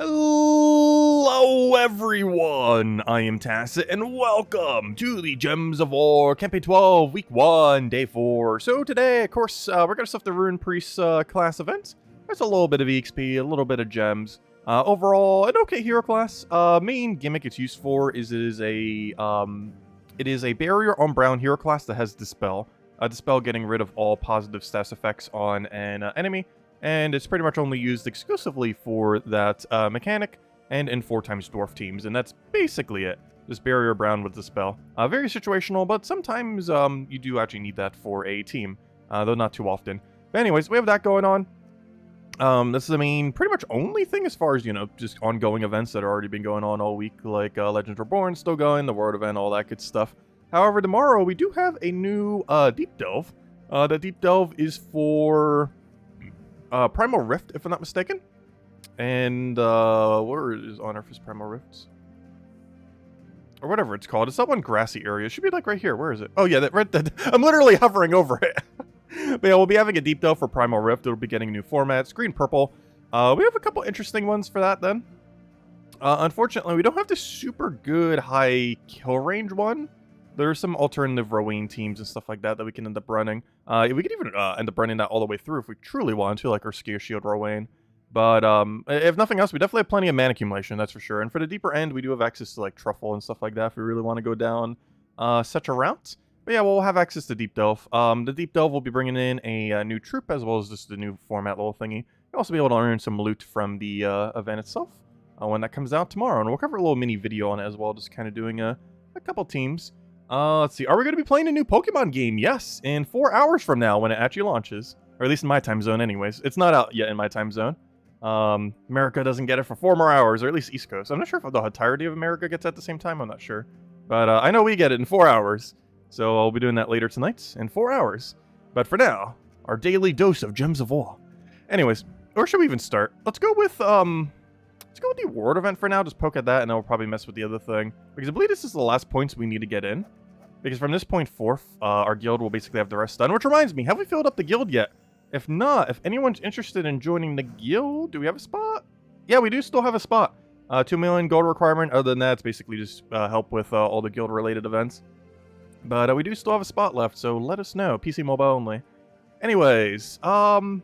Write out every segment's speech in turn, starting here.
Hello everyone, I am Tacit, and welcome to the Gems of War Campaign 12, Week 1, Day 4. So today, of course, we're going to stuff the Runepriest class event. There's a little bit of EXP, a little bit of gems. Overall, an okay hero class. Main gimmick it's used for is it is a barrier on brown hero class that has Dispel. Dispel getting rid of all positive status effects on an enemy. And it's pretty much only used exclusively for that mechanic and in 4x dwarf teams, and that's basically it. This barrier brown with the spell. Very situational, but sometimes you do actually need that for a team, though not too often. But anyways, we have that going on. This is the main, pretty much only thing as far as, you know, just ongoing events that have already been going on all week, like Legends Reborn still going, the World event, all that good stuff. However, tomorrow we do have a new Deep Delve. The Deep Delve is for Primal Rift, if I'm not mistaken. And, where is on Earth is Primal Rifts? Or whatever it's called. It's that one grassy area. It should be like right here. Where is it? Oh yeah, that I'm literally hovering over it. But yeah, we'll be having a deep delve for Primal Rift. It'll be getting new formats, green, purple. We have a couple interesting ones for that then. Unfortunately, we don't have the super good high kill range one. There are some alternative Rowan teams and stuff like that that we can end up running. We could even end up running that all the way through if we truly want to, like our Skier Shield Rowan. But if nothing else, we definitely have plenty of mana accumulation, that's for sure. And for the deeper end, we do have access to like Truffle and stuff like that if we really want to go down such a route. But yeah, we'll have access to Deep Delve. The Deep Delve will be bringing in a new troop as well as just the new format little thingy. You'll also be able to earn some loot from the event itself when that comes out tomorrow. And we'll cover a little mini video on it as well, just kind of doing a couple teams. Let's see. Are we going to be playing a new Pokemon game? Yes, in 4 hours from now when it actually launches. Or at least in my time zone anyways. It's not out yet in my time zone. America doesn't get it for 4 more hours, or at least East Coast. I'm not sure if the entirety of America gets it at the same time. I'm not sure. But I know we get it in 4 hours. So I'll be doing that later tonight in 4 hours. But for now, our daily dose of Gems of War. Anyways, where should we even start? Let's go with the World event for now. Just poke at that, and then we'll probably mess with the other thing. Because I believe this is the last points we need to get in. Because from this point forth, our guild will basically have the rest done. Which reminds me, have we filled up the guild yet? If not, if anyone's interested in joining the guild, do we have a spot? Yeah, we do still have a spot. 2 million gold requirement. Other than that, it's basically just help with all the guild-related events. But we do still have a spot left, so let us know. PC mobile only. Anyways, you know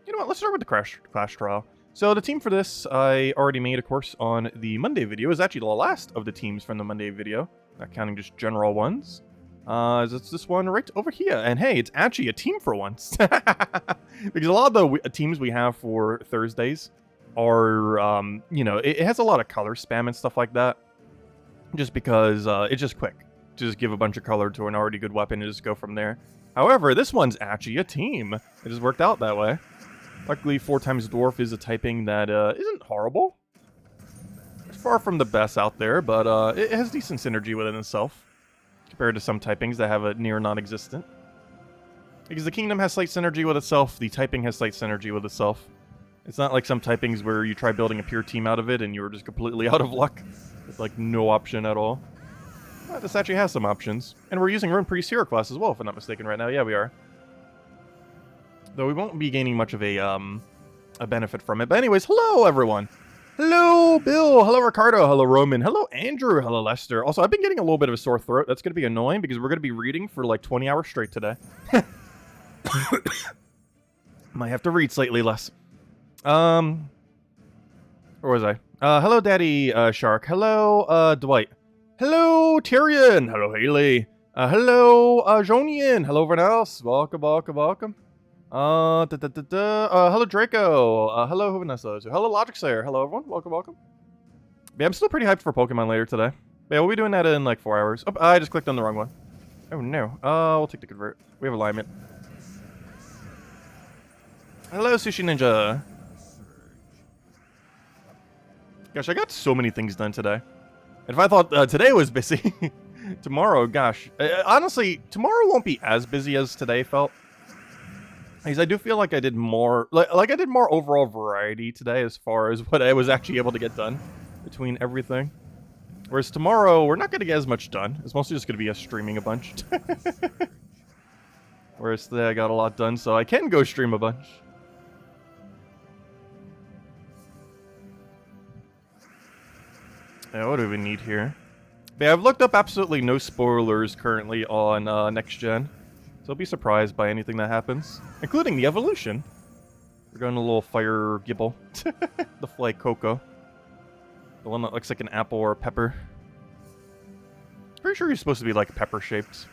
what? Let's start with the Clash Trial. So the team for this, I already made, of course, on the Monday video. It's actually the last of the teams from the Monday video. Not counting just general ones. It's this one right over here. And hey, it's actually a team for once. Because a lot of the teams we have for Thursdays are, you know, it has a lot of color spam and stuff like that. Just because it's just quick. Just give a bunch of color to an already good weapon and just go from there. However, this one's actually a team. It just worked out that way. Luckily, 4x Dwarf is a typing that isn't horrible. It's far from the best out there, but it has decent synergy within itself. Compared to some typings that have a near non-existent. Because the Kingdom has slight synergy with itself, the typing has slight synergy with itself. It's not like some typings where you try building a pure team out of it and you're just completely out of luck. With like no option at all. Well, this actually has some options. And we're using Runepriest hero class as well, if I'm not mistaken right now. Yeah, we are. Though we won't be gaining much of a benefit from it. But anyways, hello everyone! Hello Bill! Hello Ricardo! Hello Roman! Hello Andrew! Hello Lester! Also, I've been getting a little bit of a sore throat. That's going to be annoying because we're going to be reading for like 20 hours straight today. Might have to read slightly less. Where was I? Hello Daddy Shark. Hello Dwight. Hello Tyrion! Hello Haley! Hello Jonian! Hello everyone else! Welcome, welcome, welcome. Hello Draco. Hello Vanessa. Hello Logic Slayer. Hello everyone. Welcome, welcome. Yeah, I'm still pretty hyped for Pokemon later today. Yeah, we'll be doing that in like 4 hours. Oh, I just clicked on the wrong one. Oh no. We'll take the convert. We have alignment. Hello Sushi Ninja. Gosh, I got so many things done today. And if I thought today was busy, tomorrow, gosh. Honestly, tomorrow won't be as busy as today felt. Because I do feel like I did more, like I did more overall variety today as far as what I was actually able to get done between everything. Whereas tomorrow, we're not going to get as much done. It's mostly just going to be us streaming a bunch. Whereas today I got a lot done, so I can go stream a bunch. Yeah, what do we need here? But yeah, I've looked up absolutely no spoilers currently on next gen, so I'll be surprised by anything that happens, including the evolution. We're going a little fire gibble. The fly cocoa. The one that looks like an apple or a pepper. Pretty sure he's supposed to be like pepper shaped.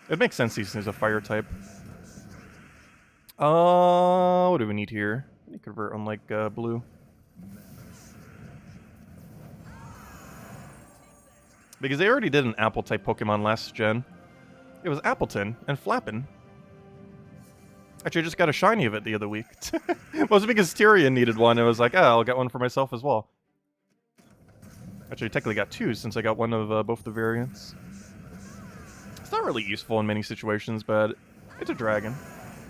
It makes sense he's a fire type. What do we need here? We need to convert on like blue. Because they already did an apple type Pokemon last gen. It was Appleton and Flappin. Actually, I just got a shiny of it the other week. Mostly because Tyrion needed one. I was like, I'll get one for myself as well. Actually, I technically got two since I got one of both the variants. It's not really useful in many situations, but it's a dragon.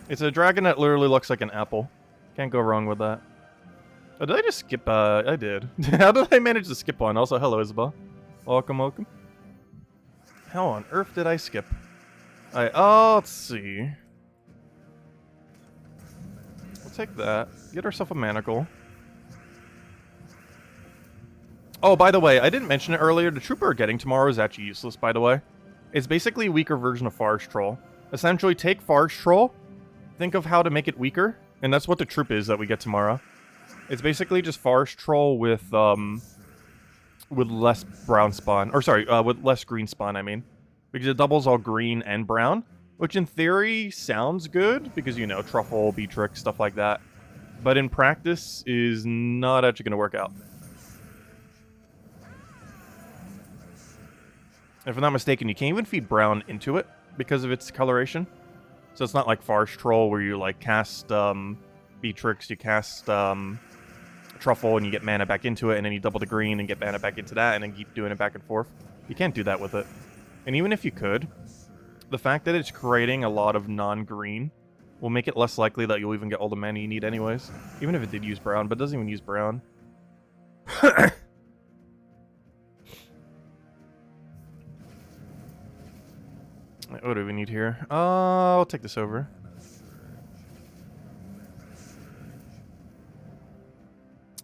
It's a dragon that literally looks like an apple. Can't go wrong with that. Oh, did I just skip? I did. How did I manage to skip one? Also, hello, Isabel. Welcome, welcome. How on earth did I skip? Let's see. We'll take that. Get ourselves a manacle. Oh, by the way, I didn't mention it earlier. The trooper we're getting tomorrow is actually useless, by the way. It's basically a weaker version of Forest Troll. Essentially, take Forest Troll, think of how to make it weaker, and that's what the troop is that we get tomorrow. It's basically just Forest Troll with less brown spawn. Or sorry, with less green spawn, I mean. Because it doubles all green and brown, which in theory sounds good, because, you know, Truffle, Beatrix, stuff like that. But in practice is not actually going to work out. If I'm not mistaken, you can't even feed brown into it because of its coloration. So it's not like Forest Troll where you like cast Beatrix, you cast Truffle and you get mana back into it, and then you double the green and get mana back into that, and then keep doing it back and forth. You can't do that with it. And even if you could, the fact that it's creating a lot of non-green will make it less likely that you'll even get all the mana you need anyways. Even if it did use brown, but it doesn't even use brown. What do we need here? I'll take this over.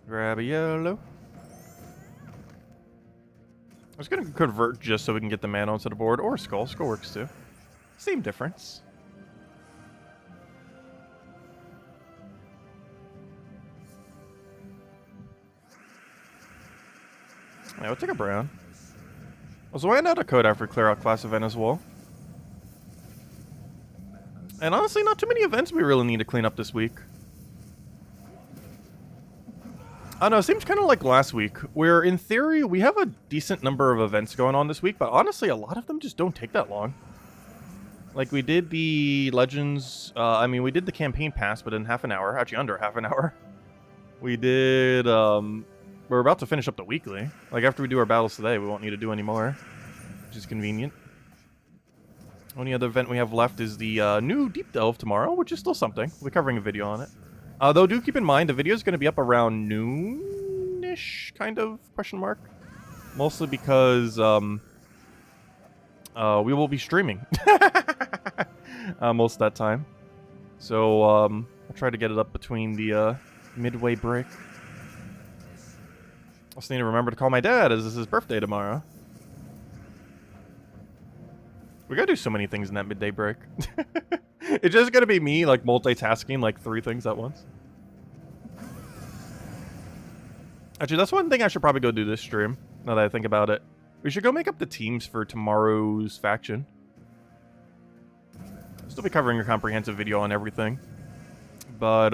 Grab a yellow. I was going to convert just so we can get the mana onto the board, or Skull. Skull works too. Same difference. Yeah, we'll take a brown. Also, why not a code after clear out class event as well? And honestly, not too many events we really need to clean up this week. I don't know, it seems kind of like last week, where in theory, we have a decent number of events going on this week, but honestly, a lot of them just don't take that long. Like, we did the Legends, we did the campaign pass, but in half an hour, actually under half an hour. We did, we're about to finish up the weekly. Like, after we do our battles today, we won't need to do any more, which is convenient. Only other event we have left is the new Deep Delve tomorrow, which is still something. We'll be covering a video on it. Though do keep in mind, the video is going to be up around noon-ish, kind of, question mark. Mostly because we will be streaming most of that time. So I'll try to get it up between the midway break. Also need to remember to call my dad, as this is his birthday tomorrow. We gotta do so many things in that midday break. It's just gonna be me, like, multitasking, like, 3 things at once. Actually, that's one thing I should probably go do this stream, now that I think about it. We should go make up the teams for tomorrow's faction. I'll still be covering a comprehensive video on everything. But,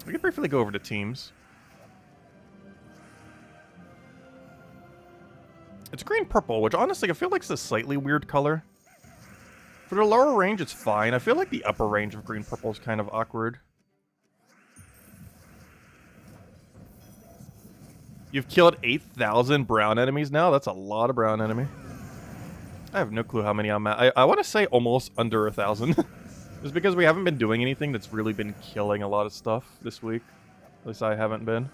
we can briefly go over the teams. It's green-purple, which honestly I feel like it's a slightly weird color. For the lower range, it's fine. I feel like the upper range of green-purple is kind of awkward. You've killed 8,000 brown enemies now? That's a lot of brown enemy. I have no clue how many I'm at. I want to say almost under 1,000. Just because we haven't been doing anything that's really been killing a lot of stuff this week. At least I haven't been.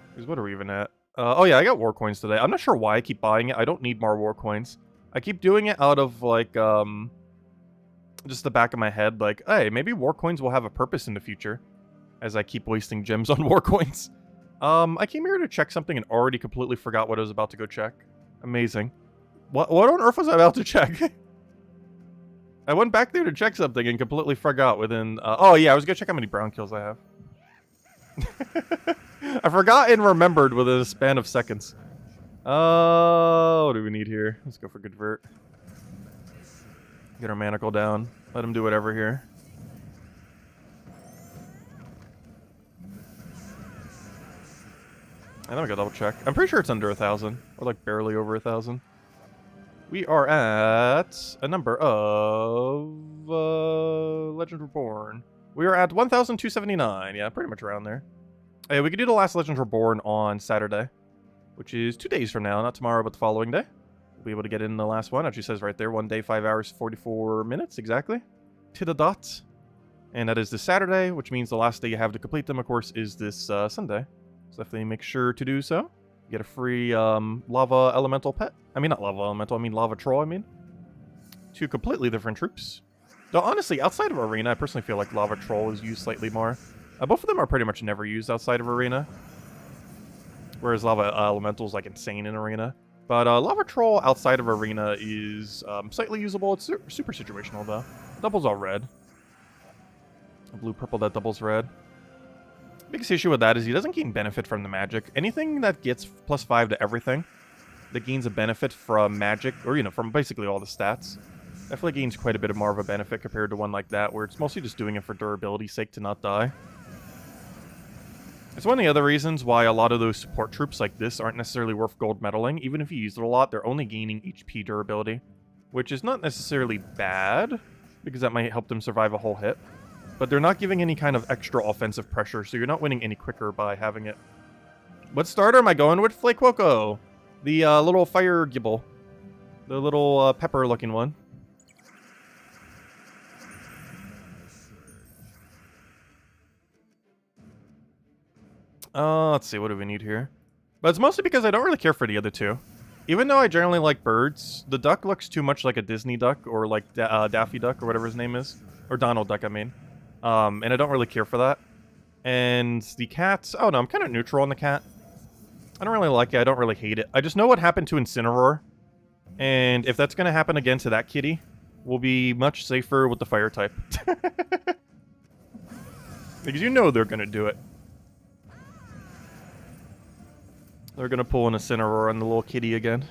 Because what are we even at? Oh yeah, I got war coins today. I'm not sure why I keep buying it. I don't need more war coins. I keep doing it out of, like, just the back of my head. Like, hey, maybe war coins will have a purpose in the future. As I keep wasting gems on war coins. I came here to check something and already completely forgot what I was about to go check. Amazing. What on earth was I about to check? I went back there to check something and completely forgot within... oh, yeah, I was gonna check how many brown kills I have. I forgot and remembered within a span of seconds. What do we need here? Let's go for convert. Get our manacle down. Let him do whatever here. And then we go double check. I'm pretty sure it's under 1,000. Or like barely over 1,000. We are at a number of Legends Reborn. We are at 1,279. Yeah, pretty much around there. Hey, we could do the last Legends Reborn on Saturday, which is 2 days from now, not tomorrow, but the following day. We'll be able to get in the last one. Actually says right there, 1 day, 5 hours, 44 minutes exactly, to the dot. And that is this Saturday, which means the last day you have to complete them, of course, is this Sunday. So definitely make sure to do so. Get a free lava elemental pet. I mean, not lava elemental, I mean lava troll, I mean. 2 completely different troops. Though honestly, outside of Arena, I personally feel like lava troll is used slightly more. Both of them are pretty much never used outside of Arena. Whereas lava elemental is like insane in Arena. But lava troll outside of Arena is slightly usable. It's super situational though. Doubles all red. Blue purple that doubles red. Biggest issue with that is he doesn't gain benefit from the magic. Anything that gets +5 to everything that gains a benefit from magic, or you know, from basically all the stats, definitely gains quite a bit more of a benefit compared to one like that, where it's mostly just doing it for durability's sake to not die. It's one of the other reasons why a lot of those support troops like this aren't necessarily worth gold medaling. Even if you use it a lot, they're only gaining HP durability, which is not necessarily bad, because that might help them survive a whole hit. But they're not giving any kind of extra offensive pressure, so you're not winning any quicker by having it. What starter am I going with? Flaquoko, the little fire gibble. The little pepper-looking one. Let's see, what do we need here? But it's mostly because I don't really care for the other two. Even though I generally like birds, the duck looks too much like a Disney duck, or like Daffy Duck, or whatever his name is. Or Donald Duck, I mean. And I don't really care for that. And the cats, oh no, I'm kind of neutral on the cat. I don't really like it, I don't really hate it. I just know what happened to Incineroar. And if that's going to happen again to that kitty, we'll be much safer with the fire type. Because you know they're going to do it. They're going to pull an Incineroar on the little kitty again.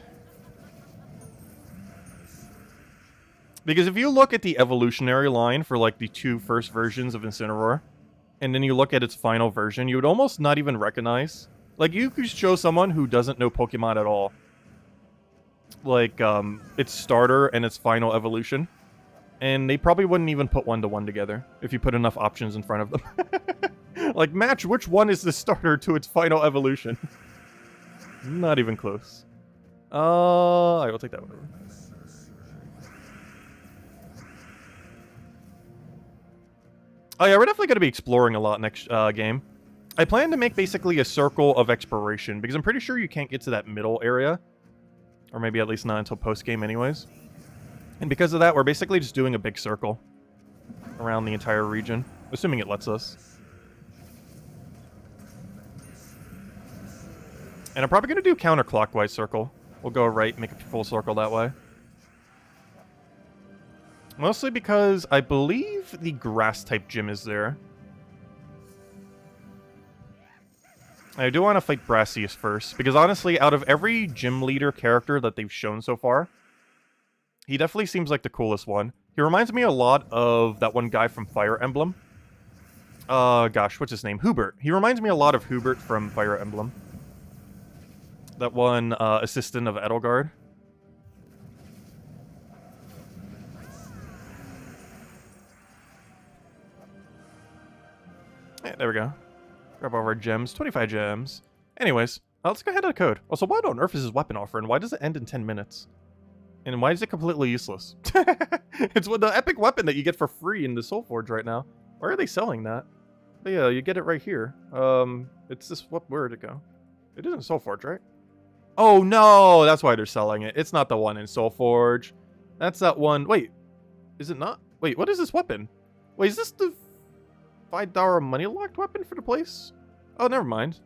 Because if you look at the evolutionary line for like the 2 first versions of Incineroar, and then you look at its final version, you would almost not even recognize. Like, you could show someone who doesn't know Pokemon at all, like, its starter and its final evolution, and they probably wouldn't even put 1-to-1 together if you put enough options in front of them. Like, match which one is the starter to its final evolution. Not even close. I will take that one. Oh yeah, we're definitely going to be exploring a lot next game. I plan to make basically a circle of exploration, because I'm pretty sure you can't get to that middle area. Or maybe at least not until post-game anyways. And because of that, we're basically just doing a big circle around the entire region, assuming it lets us. And I'm probably going to do counterclockwise circle. We'll go right, make a full circle that way. Mostly because I believe the grass-type gym is there. I do want to fight Brassius first, because honestly, out of every gym leader character that they've shown so far, he definitely seems like the coolest one. He reminds me a lot of that one guy from Fire Emblem. Gosh, what's his name? Hubert. He reminds me a lot of Hubert from Fire Emblem. That one assistant of Edelgard. Yeah, there we go. Grab all of our gems. 25 gems. Anyways, let's go ahead and code. Also, what on earth is his weapon offer, and why does it end in 10 minutes? And why is it completely useless? It's the epic weapon that you get for free in the Soulforge right now. Why are they selling that? But yeah, you get it right here. It's this, where did it go? It isn't Soulforge, right? Oh no, that's why they're selling it. It's not the one in Soulforge. That's that one. Wait, is it not? Wait, what is this weapon? Wait, is this the $5 money locked weapon for the place? Oh, never mind.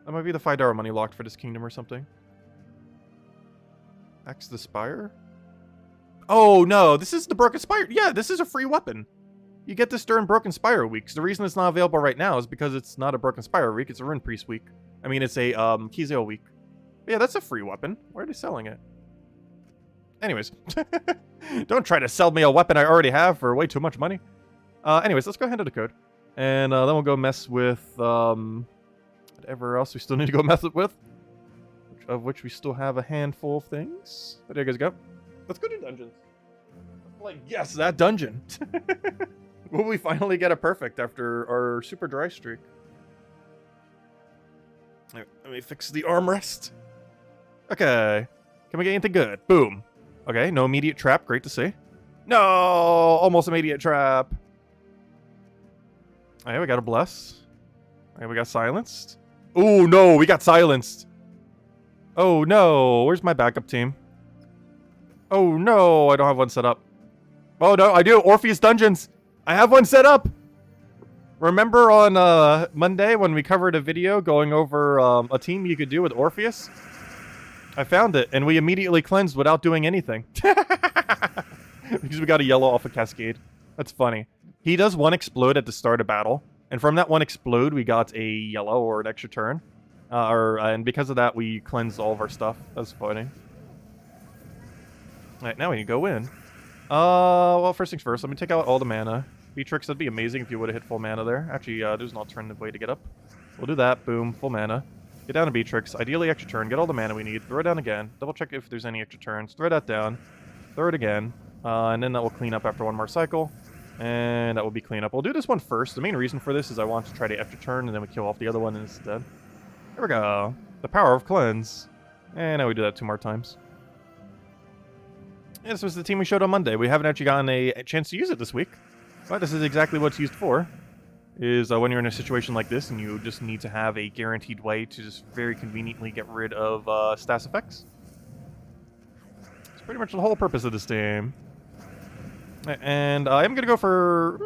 That might be the $5 money locked for this kingdom or something. Axe the Spire? Oh, no. This is the Broken Spire. Yeah, this is a free weapon. You get this during Broken Spire weeks. The reason it's not available right now is because it's not a Broken Spire week. It's a Runepriest week. I mean, it's a Keyzale week. But yeah, that's a free weapon. Why are they selling it? Anyways. Don't try to sell me a weapon I already have for way too much money. Anyways, let's go ahead and do the code. And then we'll go mess with whatever else we still need to go mess with. Of which we still have a handful of things. There you guys go. Let's go to dungeons. Like, yes, that dungeon. Will we finally get a perfect after our super dry streak? Right, let me fix the armrest. Okay. Can we get anything good? Boom. Okay, no immediate trap. Great to see. No! Almost immediate trap. Okay, we got a bless. Okay, we got silenced. Oh, no, we got silenced. Oh, no. Where's my backup team? Oh, no. I don't have one set up. Oh, no, I do. Orpheus Dungeons. I have one set up. Remember on Monday when we covered a video going over a team you could do with Orpheus? I found it, and we immediately cleansed without doing anything. Because we got a yellow off a Cascade. That's funny. He does one explode at the start of battle. And from that one explode, we got a yellow or an extra turn. And because of that, we cleansed all of our stuff. That's funny. Alright, now we can go in. Well, first things first, let me take out all the mana. Beatrix, that'd be amazing if you would have hit full mana there. Actually, there's an alternative way to get up. We'll do that. Boom, full mana. Get down to Beatrix. Ideally, extra turn. Get all the mana we need. Throw it down again. Double check if there's any extra turns. Throw that down. Throw it again. And then that will clean up after one more cycle. And that will be clean up. We'll do this one first. The main reason for this is I want to try to extra turn, and then we kill off the other one instead. There we go. The power of cleanse. And now we do that 2 more times. Yeah, this was the team we showed on Monday. We haven't actually gotten a chance to use it this week. But this is exactly what it's used for. Is when you're in a situation like this and you just need to have a guaranteed way to just very conveniently get rid of stats effects. It's pretty much the whole purpose of this game. And I'm going to go for...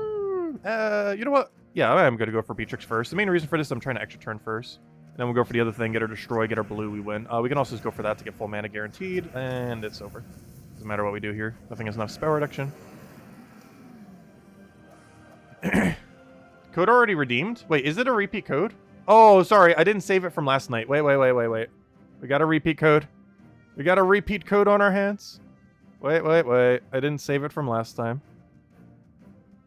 you know what? Yeah, I'm going to go for Beatrix first. The main reason for this is I'm trying to extra turn first. And then we'll go for the other thing, get her destroy, get our blue, we win. We can also just go for that to get full mana guaranteed, and it's over. Doesn't matter what we do here. Nothing has enough spell reduction. Code already redeemed? Wait, is it a repeat code? Oh, sorry, I didn't save it from last night. Wait. We got a repeat code. We got a repeat code on our hands. Wait. I didn't save it from last time.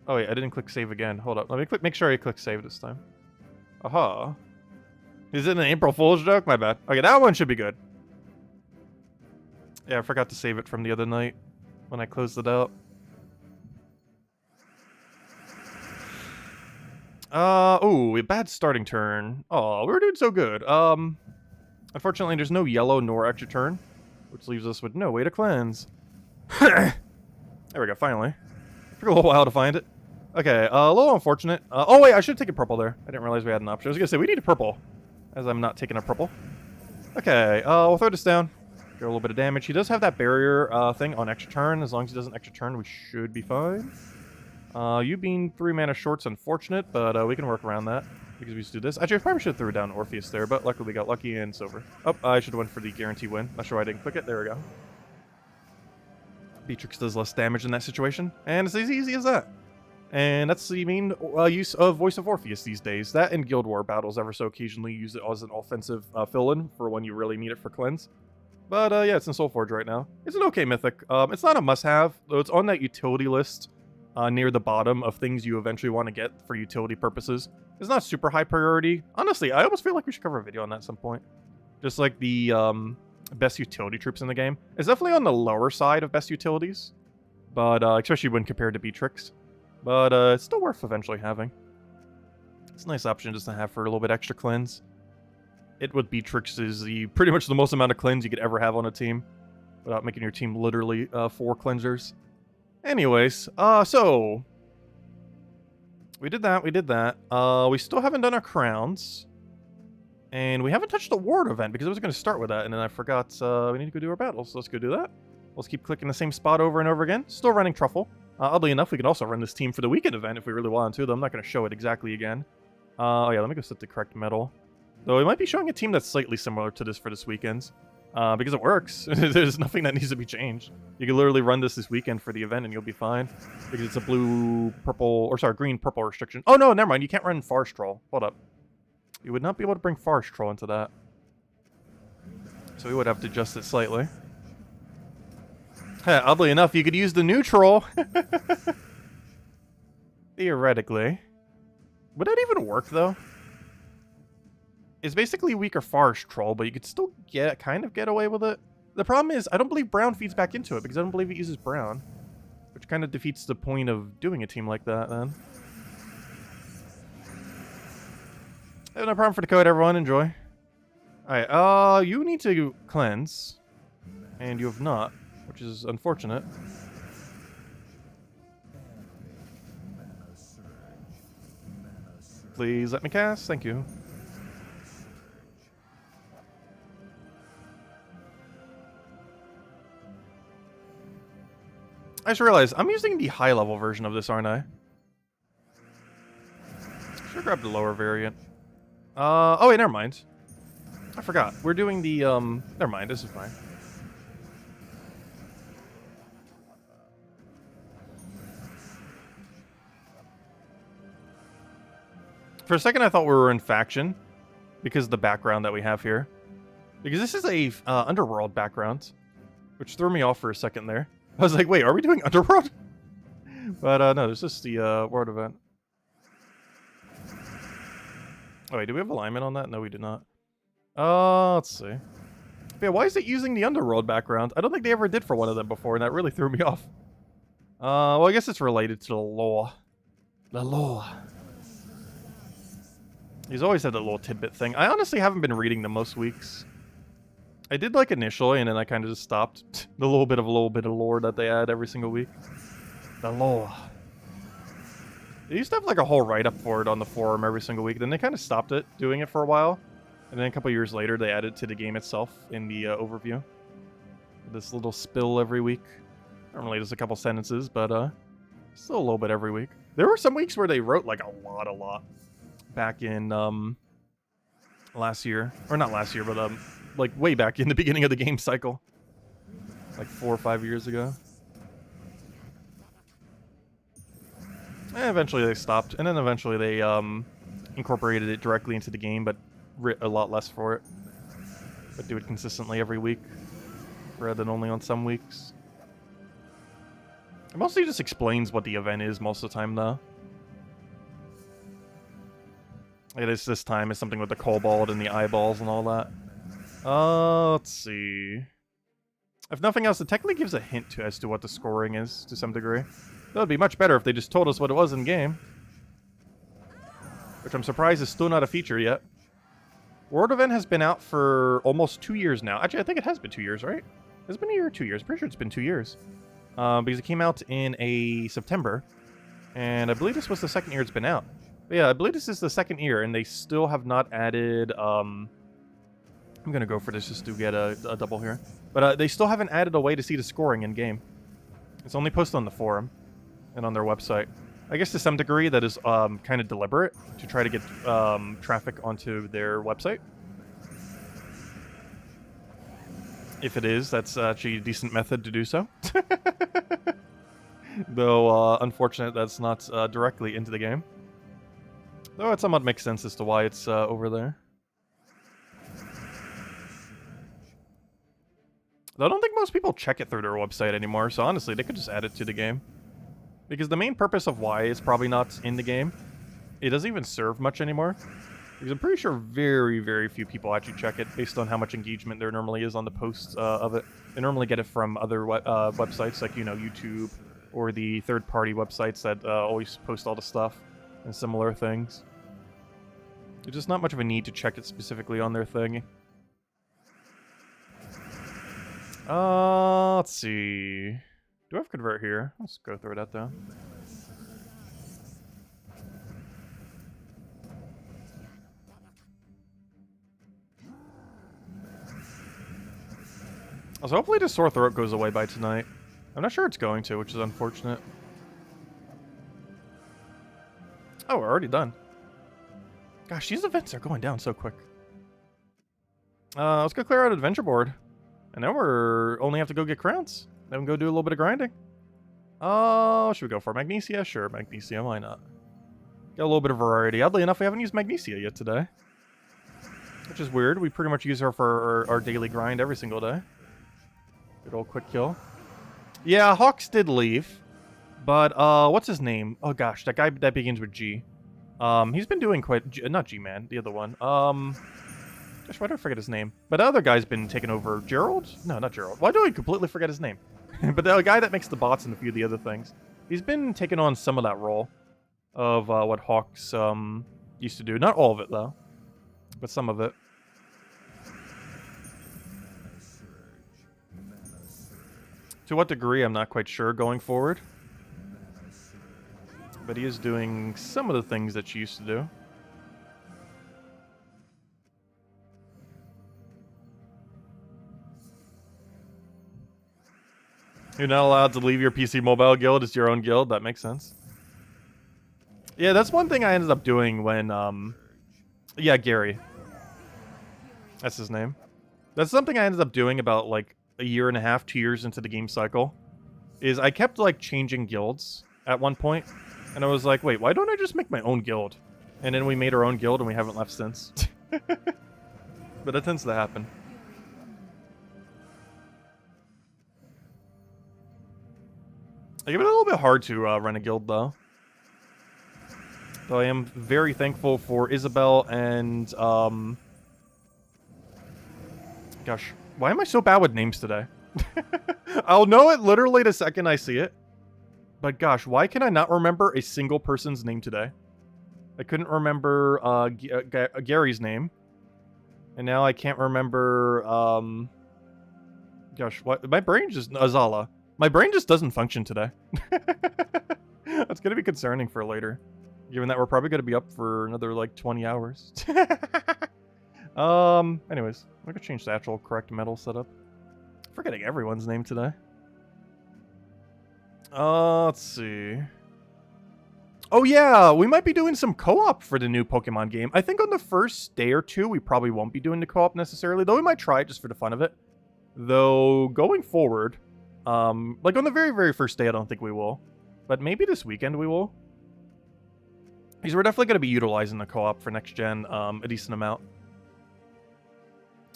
Oh, wait, I didn't click save again. Hold up. Let me make sure I click save this time. Aha. Is it an April Fool's joke? My bad. Okay, that one should be good. Yeah, I forgot to save it from the other night when I closed it out. Oh, a bad starting turn. Oh, we were doing so good. Unfortunately, there's no yellow nor extra turn, which leaves us with no way to cleanse. There we go, finally. Took a little while to find it. Okay, a little unfortunate. Oh, wait, I should have taken purple there. I didn't realize we had an option. I was gonna say, we need a purple, as I'm not taking a purple. Okay, we'll throw this down. Get a little bit of damage. He does have that barrier thing on extra turn. As long as he doesn't extra turn, we should be fine. You being 3 mana short's unfortunate, but we can work around that because we just do this. Actually, I probably should have threw down Orpheus there, but luckily we got lucky and it's over. Oh, I should have went for the guarantee win. Not sure why I didn't click it. There we go. Beatrix does less damage in that situation, and it's as easy as that. And that's the main use of Voice of Orpheus these days. That and Guild War battles ever so occasionally use it as an offensive fill-in for when you really need it for cleanse. But yeah, it's in Soulforge right now. It's an okay mythic. It's not a must-have, though it's on that utility list near the bottom of things you eventually want to get for utility purposes. It's not super high priority. Honestly, I almost feel like we should cover a video on that at some point. Just like the best utility troops in the game. It's definitely on the lower side of best utilities, but especially when compared to Beatrix. But it's still worth eventually having. It's a nice option just to have for a little bit extra cleanse. It with Beatrix is pretty much the most amount of cleanse you could ever have on a team, without making your team literally 4 cleansers. Anyways, so we did that. We still haven't done our crowns, and we haven't touched the ward event because I was going to start with that, and then I forgot we need to go do our battles. So let's go do that. Let's keep clicking the same spot over and over again. Still running Truffle. Oddly enough, we could also run this team for the weekend event if we really wanted to, though I'm not going to show it exactly again. Oh yeah, let me go set the correct metal. Though we might be showing a team that's slightly similar to this for this weekend. Because it works. There's nothing that needs to be changed. You can literally run this weekend for the event and you'll be fine. Because it's a blue, purple, or sorry, green, purple restriction. Oh no, never mind. You can't run Forest Troll. Hold up. You would not be able to bring Forest Troll into that. So we would have to adjust it slightly. Oddly enough, you could use the neutral. Theoretically. Would that even work, though? It's basically weaker Forest Troll, but you could still kind of get away with it. The problem is, I don't believe Brown feeds back into it, because I don't believe it uses Brown. Which kind of defeats the point of doing a team like that, then. No problem for the code, everyone. Enjoy. Alright, you need to cleanse. And you have not, which is unfortunate. Please let me cast. Thank you. I just realized I'm using the high level version of this, aren't I? Should grab the lower variant. Oh wait, never mind. I forgot. We're doing the, never mind, this is fine. For a second I thought we were in faction, because of the background that we have here. Because this is a Underworld background, which threw me off for a second there. I was like, wait, are we doing Underworld? But no, this is the World event. Oh wait, do we have alignment on that? No, we do not. Let's see. Yeah, why is it using the Underworld background? I don't think they ever did for one of them before, and that really threw me off. Well, I guess it's related to the lore. The lore. He's always had that little tidbit thing. I honestly haven't been reading them most weeks. I did like initially, and then I kind of just stopped. The little bit of lore that they add every single week. The lore. They used to have like a whole write-up for it on the forum every single week. Then they kind of stopped doing it for a while. And then a couple years later, they added it to the game itself in the overview. This little spill every week. Normally just a couple sentences, but still a little bit every week. There were some weeks where they wrote like a lot. Back in last year. Or not last year, but like way back in the beginning of the game cycle. Like 4 or 5 years ago. And eventually they stopped. And then eventually they incorporated it directly into the game, but writ a lot less for it. But do it consistently every week, rather than only on some weeks. It mostly just explains what the event is most of the time, though. It is this time. It's something with the kobold and the eyeballs and all that. Let's see. If nothing else, it technically gives a hint as to what the scoring is, to some degree. That would be much better if they just told us what it was in-game. Which I'm surprised is still not a feature yet. World Event has been out for almost 2 years now. Actually, I think it has been 2 years, right? It's been a year or 2 years. Pretty sure it's been 2 years. Because it came out in September. And I believe this was the second year it's been out. But yeah, I believe this is the second year, and they still have not added, I'm gonna go for this just to get a double here. But they still haven't added a way to see the scoring in-game. It's only posted on the forum and on their website. I guess to some degree that is kind of deliberate to try to get traffic onto their website. If it is, that's actually a decent method to do so. Though, unfortunate that's not directly into the game. Though it somewhat makes sense as to why it's over there. Though I don't think most people check it through their website anymore, so honestly, they could just add it to the game. Because the main purpose of why it's probably not in the game, it doesn't even serve much anymore. Because I'm pretty sure very, very few people actually check it based on how much engagement there normally is on the posts of it. They normally get it from other websites like, you know, YouTube or the third-party websites that always post all the stuff and similar things. There's just not much of a need to check it specifically on their thing. Let's see. Do I have convert here? Let's go through that though. Also, hopefully the sore throat goes away by tonight. I'm not sure it's going to, which is unfortunate. Oh, we're already done. Gosh, these events are going down so quick. Let's go clear out adventure board. And then we're only have to go get crowns. Then we go do a little bit of grinding. Oh, should we go for magnesia? Sure, magnesia, why not? Got a little bit of variety. Oddly enough, we haven't used magnesia yet today. Which is weird. We pretty much use her for our daily grind every single day. Good old quick kill. Yeah, Hawks did leave. But, what's his name? Oh gosh, that guy that begins with G. He's been doing quite... not G-Man, the other one. Gosh, why do I forget his name? But the other guy's been taking over. Gerald? No, not Gerald. Why do I completely forget his name? But the guy that makes the bots and a few of the other things. He's been taking on some of that role of what Hawks used to do. Not all of it, though. But some of it. To what degree, I'm not quite sure going forward. But he is doing some of the things that she used to do. You're not allowed to leave your PC mobile guild. It's your own guild. That makes sense. Yeah, that's one thing I ended up doing when, yeah, Gary. That's his name. That's something I ended up doing about, like, a year and a half, 2 years into the game cycle. Is I kept, like, changing guilds at one point. And I was like, wait, why don't I just make my own guild? And then we made our own guild and we haven't left since. But that tends to happen. I give it a little bit hard to run a guild, though. Though I am very thankful for Isabel and, gosh, why am I so bad with names today? I'll know it literally the second I see it. But gosh, why can I not remember a single person's name today? I couldn't remember Gary's name. And now I can't remember, gosh, what? My brain just... Azala. My brain just doesn't function today. That's going to be concerning for later. Given that we're probably going to be up for another, like, 20 hours. Anyways. I'm going to change the actual correct metal setup. Forgetting everyone's name today. Let's see. Oh yeah, we might be doing some co-op for the new Pokemon game. I think on the first day or two, we probably won't be doing the co-op necessarily, though we might try it just for the fun of it. Though, going forward... like on the very, very first day, I don't think we will. But maybe this weekend we will. Because we're definitely going to be utilizing the co-op for next gen a decent amount.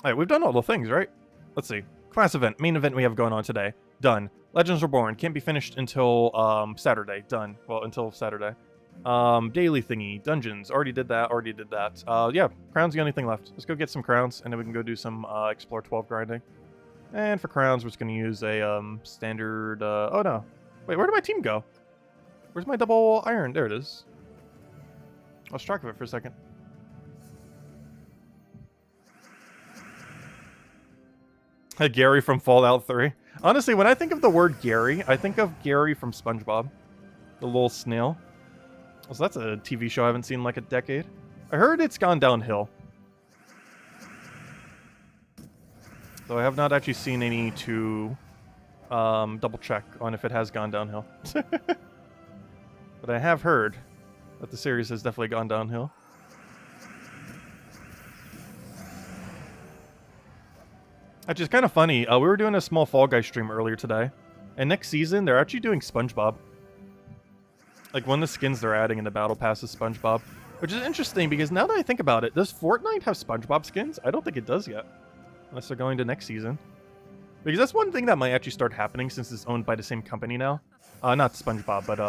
Alright, we've done all the things, right? Let's see. Class event. Main event we have going on today. Done. Legends Reborn. Can't be finished until Saturday. Done. Well, until Saturday. Daily thingy. Dungeons. Already did that. Yeah, crowns the only thing left. Let's go get some crowns, and then we can go do some Explore 12 grinding. And for crowns, we're just going to use a standard... oh, no. Wait, where did my team go? Where's my double iron? There it is. I lost track of it for a second. Gary from Fallout 3. Honestly, when I think of the word Gary, I think of Gary from SpongeBob. The little snail. Oh, so that's a TV show I haven't seen in like a decade. I heard it's gone downhill. Though I have not actually seen any to double check on if it has gone downhill. But I have heard that the series has definitely gone downhill. Which is kind of funny. We were doing a small Fall Guys stream earlier today. And next season, they're actually doing SpongeBob. Like, one of the skins they're adding in the Battle Pass is SpongeBob. Which is interesting, because now that I think about it, does Fortnite have SpongeBob skins? I don't think it does yet. Unless they're going to next season. Because that's one thing that might actually start happening since it's owned by the same company now. Not SpongeBob, but,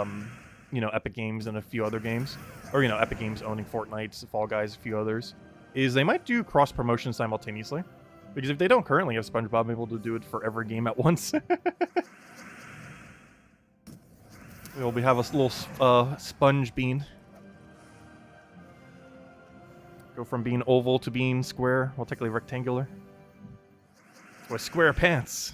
you know, Epic Games and a few other games. Or, you know, Epic Games owning Fortnite, Fall Guys, a few others. Is they might do cross-promotion simultaneously. Because if they don't currently have SpongeBob, I'm able to do it for every game at once. We have a little sponge bean. Go from being oval to being square. Well, technically rectangular. With square pants.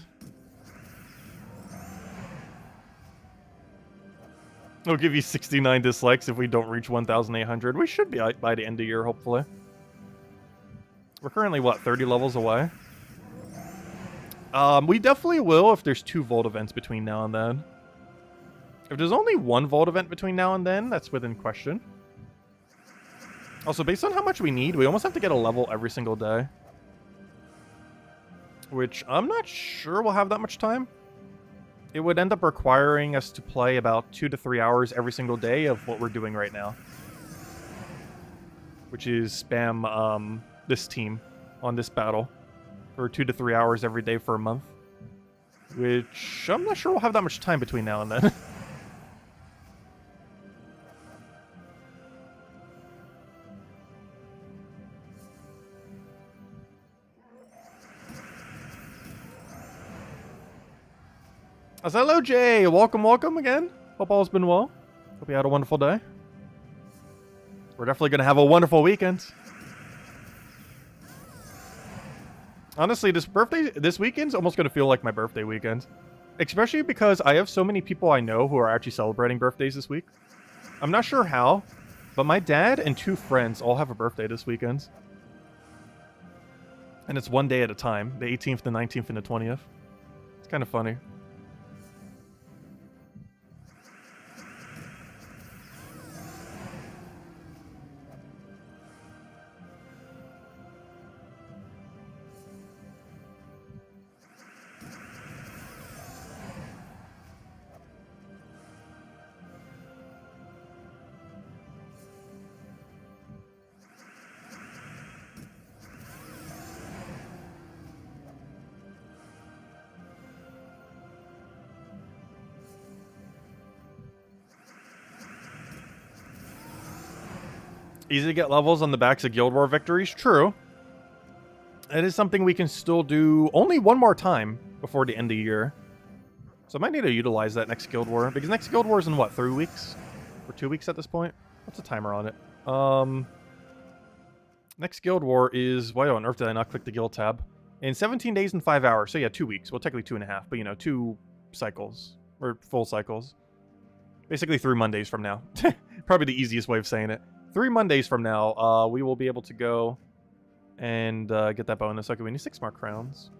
It'll give you 69 dislikes if we don't reach 1,800. We should be out by the end of the year, hopefully. We're currently, what, 30 levels away? We definitely will if there's 2 Vault events between now and then. If there's only 1 Vault event between now and then, that's within question. Also, based on how much we need, we almost have to get a level every single day. which I'm not sure we'll have that much time. It would end up requiring us to play about 2 to 3 hours every single day of what we're doing right now, which is spam this team on this battle for 2 to 3 hours every day for a month, which I'm not sure we'll have that much time between now and then. Hello, Jay. Welcome again. Hope all's been well. Hope you had a wonderful day. We're definitely going to have a wonderful weekend. Honestly, this weekend's almost going to feel like my birthday weekend. Especially because I have so many people I know who are actually celebrating birthdays this week. I'm not sure how, but my dad and 2 friends all have a birthday this weekend. And it's one day at a time. The 18th, the 19th, and the 20th. It's kind of funny. Easy to get levels on the backs of Guild War victories. True. It is something we can still do only one more time before the end of the year. So I might need to utilize that next Guild War. Because next Guild War is in what, 3 weeks? Or 2 weeks at this point? What's the timer on it? Next Guild War is... Why on earth did I not click the Guild tab? In 17 days and 5 hours. So yeah, 2 weeks. Well, technically 2.5. But you know, 2 cycles. Or full cycles. Basically 3 Mondays from now. Probably the easiest way of saying it. 3 Mondays from now, we will be able to go and get that bonus. Okay, we need 6 more crowns.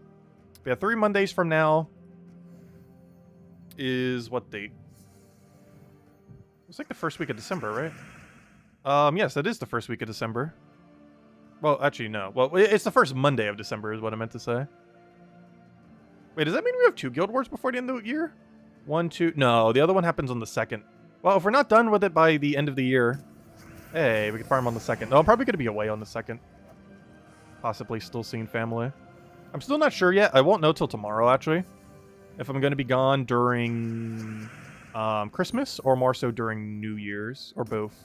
But yeah, 3 Mondays from now is what date? It's like the first week of December, right? Yes, it is the first week of December. Well, actually, no. Well, it's the first Monday of December is what I meant to say. Wait, does that mean we have 2 Guild Wars before the end of the year? 1, 2... No, the other one happens on the 2nd. Well, if we're not done with it by the end of the year... Hey, we can farm on the 2nd. No, I'm probably going to be away on the 2nd. Possibly still seeing family. I'm still not sure yet. I won't know till tomorrow, actually. If I'm going to be gone during Christmas or more so during New Year's or both.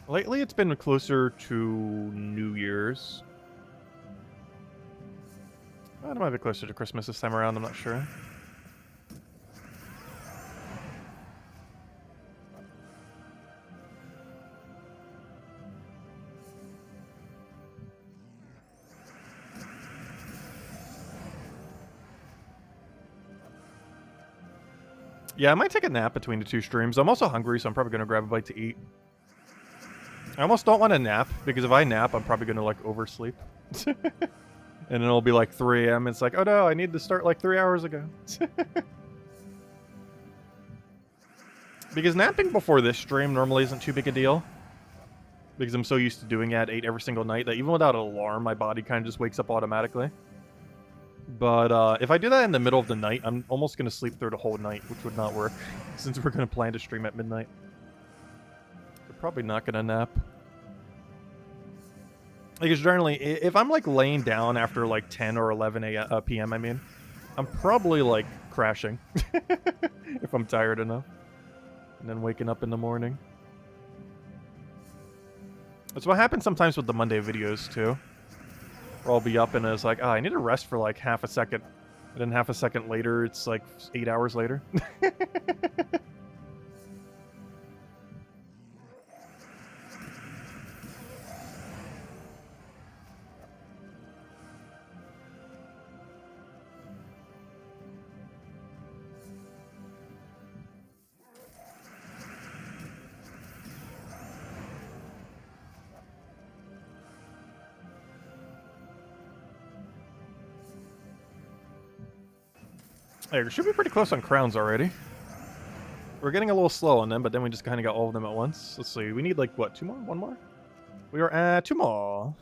Lately, it's been closer to New Year's. It might be closer to Christmas this time around. I'm not sure. Yeah, I might take a nap between the 2 streams. I'm also hungry, so I'm probably going to grab a bite to eat. I almost don't want to nap, because if I nap, I'm probably going to, like, oversleep. And then it'll be, like, 3 a.m. It's like, oh no, I need to start, like, 3 hours ago. Because napping before this stream normally isn't too big a deal. Because I'm so used to doing it at 8 every single night that even without an alarm, my body kind of just wakes up automatically. But if I do that in the middle of the night, I'm almost going to sleep through the whole night, which would not work, since we're going to plan to stream at midnight. We're probably not going to nap. Because generally, if I'm, like, laying down after, like, 10 or 11 p.m., I mean, I'm probably, like, crashing. If I'm tired enough. And then waking up in the morning. That's what happens sometimes with the Monday videos, too. Where I'll be up and it's like, I need to rest for like half a second. And then half a second later, it's like 8 hours later. Hey, we should be pretty close on crowns already. We're getting a little slow on them, but then we just kind of got all of them at once. Let's see. We need, like, what, 2 more? 1 more? We are at 2 more.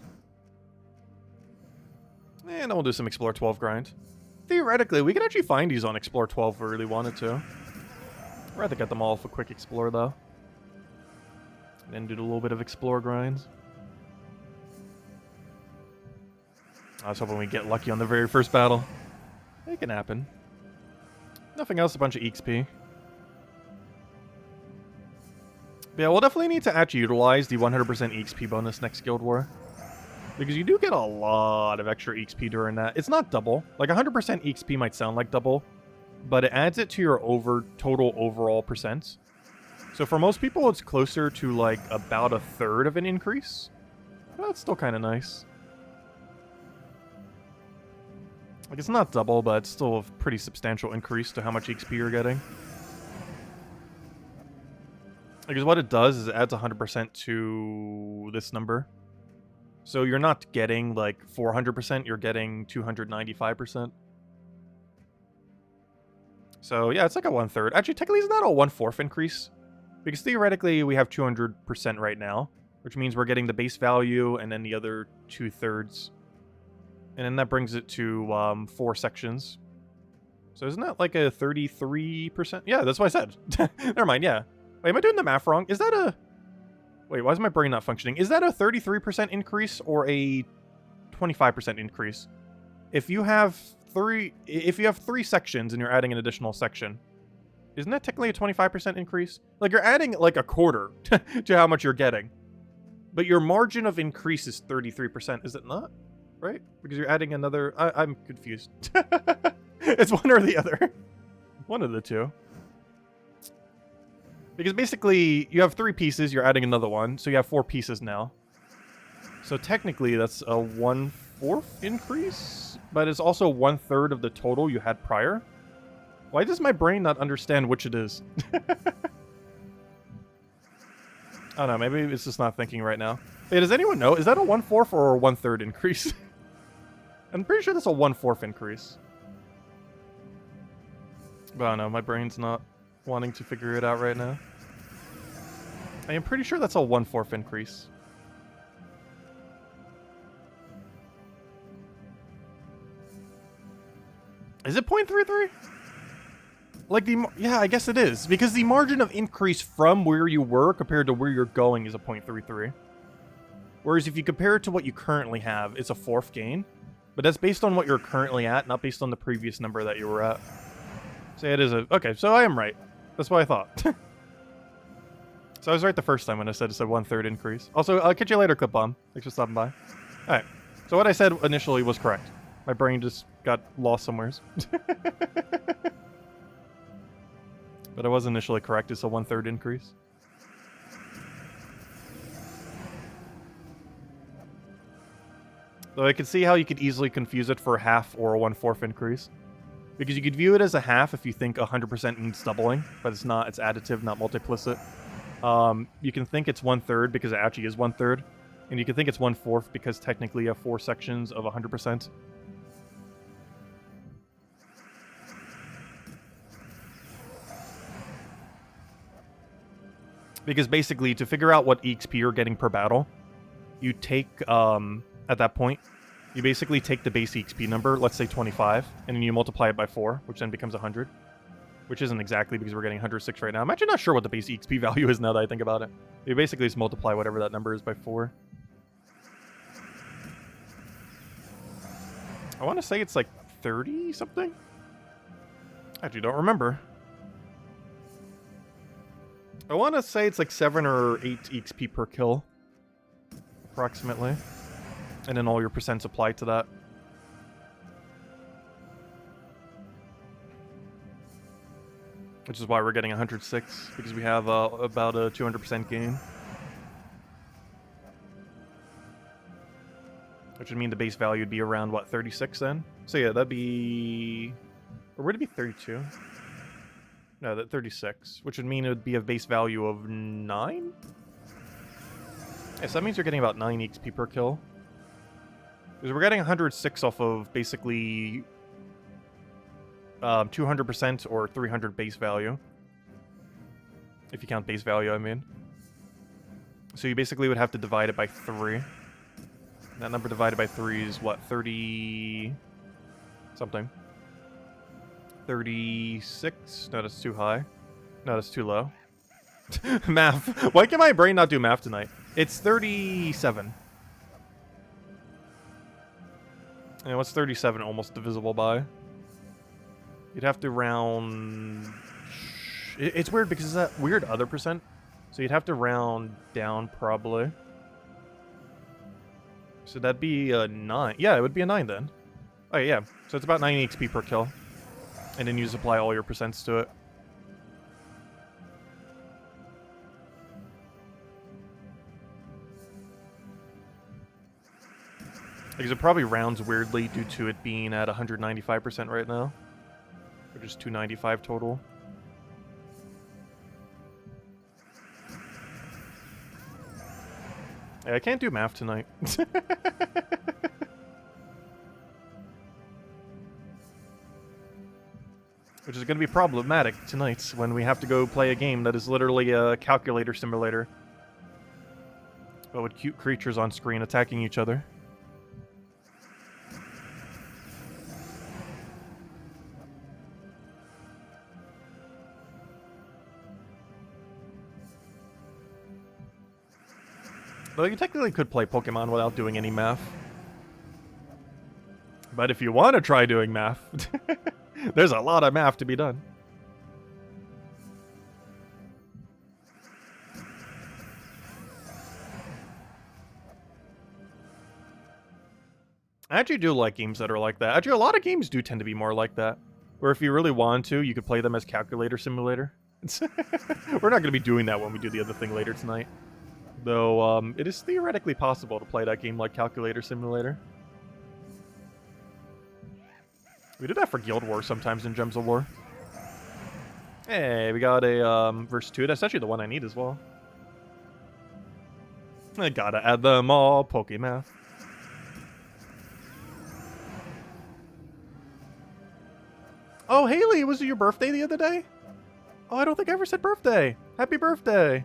And then we'll do some Explore 12 grind. Theoretically, we could actually find these on Explore 12 if we really wanted to. I'd rather get them all for quick Explore, though. And then do a little bit of Explore grinds. I was hoping we'd get lucky on the very first battle. It can happen. Nothing else, a bunch of EXP. But yeah, we'll definitely need to actually utilize the 100% EXP bonus next Guild War. Because you do get a lot of extra EXP during that. It's not double. Like 100% EXP might sound like double, but it adds it to your total overall percent. So for most people, it's closer to like about a third of an increase. But that's still kind of nice. Like it's not double, but it's still a pretty substantial increase to how much EXP you're getting. Because what it does is it adds 100% to this number. So you're not getting like 400%, you're getting 295%. So yeah, it's like a 1/3. Actually, technically, it's not a 1/4 increase. Because theoretically, we have 200% right now. Which means we're getting the base value and then the other 2/3. And then that brings it to 4 sections. So isn't that like a 33%? Yeah, that's what I said. Never mind, yeah. Wait, am I doing the math wrong? Is that a... Wait, why is my brain not functioning? Is that a 33% increase or a 25% increase? If you have 3 sections and you're adding an additional section, isn't that technically a 25% increase? Like you're adding like a quarter to how much you're getting. But your margin of increase is 33%, is it not? Right? Because you're adding another... I'm confused. It's one or the other. One of the two. Because basically, you have 3 pieces, you're adding another one, so you have 4 pieces now. So technically, that's a 1/4 increase, but it's also 1/3 of the total you had prior. Why does my brain not understand which it is? I don't know, maybe it's just not thinking right now. Hey, does anyone know? Is that a 1/4 or a 1/3 increase? I'm pretty sure that's a 1/4 increase. But I don't know, my brain's not wanting to figure it out right now. I am pretty sure that's a 1/4 increase. Is it 0.33? Like yeah, I guess it is. Because the margin of increase from where you were compared to where you're going is a 0.33. Whereas if you compare it to what you currently have, it's a 4th gain. But that's based on what you're currently at, not based on the previous number that you were at. So it is a... Okay, so I am right. That's what I thought. So I was right the first time when I said it's a 1/3 increase. Also, I'll catch you later, Clip Bomb. Thanks for stopping by. Alright, so what I said initially was correct. My brain just got lost somewheres. But I was initially correct, it's a 1/3 increase. Though I could see how you could easily confuse it for a half or a 1/4 increase. Because you could view it as a half if you think 100% means doubling, but it's not, it's additive, not multiplicit. You can think it's 1/3 because it actually is 1/3. And you can think it's 1/4 because technically you have 4 sections of 100%. Because basically, to figure out what EXP you're getting per battle, you take, at that point, you basically take the base EXP number, let's say 25, and then you multiply it by 4, which then becomes 100. Which isn't exactly because we're getting 106 right now. I'm actually not sure what the base EXP value is now that I think about it. You basically just multiply whatever that number is by 4. I want to say it's like 30 something? I actually don't remember. I want to say it's like 7 or 8 EXP per kill. Approximately. And then all your percents apply to that. Which is why we're getting 106, because we have about a 200% gain. Which would mean the base value would be around, what, 36 then? So yeah, that'd be... Or would it be 32? No, that 36. Which would mean it would be a base value of 9? Yeah, so that means you're getting about 9 XP per kill. Because we're getting 106 off of basically 200% or 300 base value. If you count base value, I mean. So you basically would have to divide it by 3. That number divided by 3 is what, 30 something? 36? No, that's too high. No, that's too low. Math. Why can my brain not do math tonight? It's 37. And what's 37 almost divisible by? You'd have to round... It's weird because it's that weird other percent. So you'd have to round down probably. So that'd be a 9. Yeah, it would be a 9 then. Oh yeah, so it's about 9 XP per kill. And then you just apply all your percents to it. Because it probably rounds weirdly due to it being at 195% right now. Or just 295 total. Yeah, I can't do math tonight. Which is going to be problematic tonight when we have to go play a game that is literally a calculator simulator. But with cute creatures on screen attacking each other. Though you technically could play Pokemon without doing any math. But if you want to try doing math, there's a lot of math to be done. I actually do like games that are like that. Actually, a lot of games do tend to be more like that. Where if you really want to, you could play them as calculator simulator. We're not going to be doing that when we do the other thing later tonight. Though, it is theoretically possible to play that game like Calculator Simulator. We do that for Guild Wars sometimes in Gems of War. Hey, we got a, verse 2. That's actually the one I need as well. I gotta add them all, Pokemath. Oh, Haley, was it your birthday the other day? Oh, I don't think I ever said birthday. Happy birthday.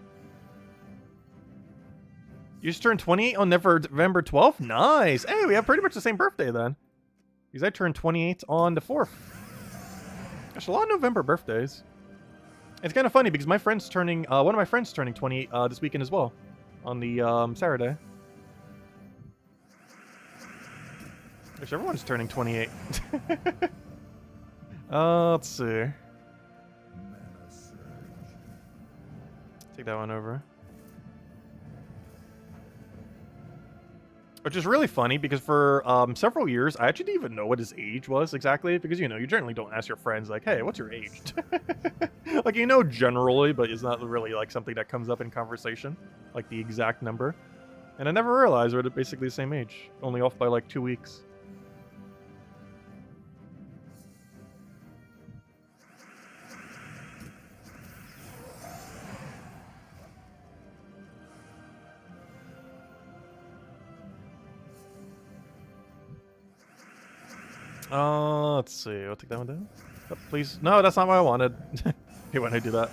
You just turned 28 on November 12th? Nice! Hey, we have pretty much the same birthday then. Because I turned 28 on the 4th. Gosh, a lot of November birthdays. It's kind of funny because my friend's turning, one of my friends turning 28 this weekend as well. On the Saturday. Gosh, everyone's turning 28. Let's see. Take that one over. Which is really funny because for several years, I actually didn't even know what his age was exactly. Because, you know, you generally don't ask your friends, like, hey, what's your age? Like, you know generally, but it's not really, like, something that comes up in conversation. Like, the exact number. And I never realized we're basically the same age. Only off by, like, 2 weeks. Let's see. I'll take that one down. Oh, please. No, that's not what I wanted. Hate when I do that.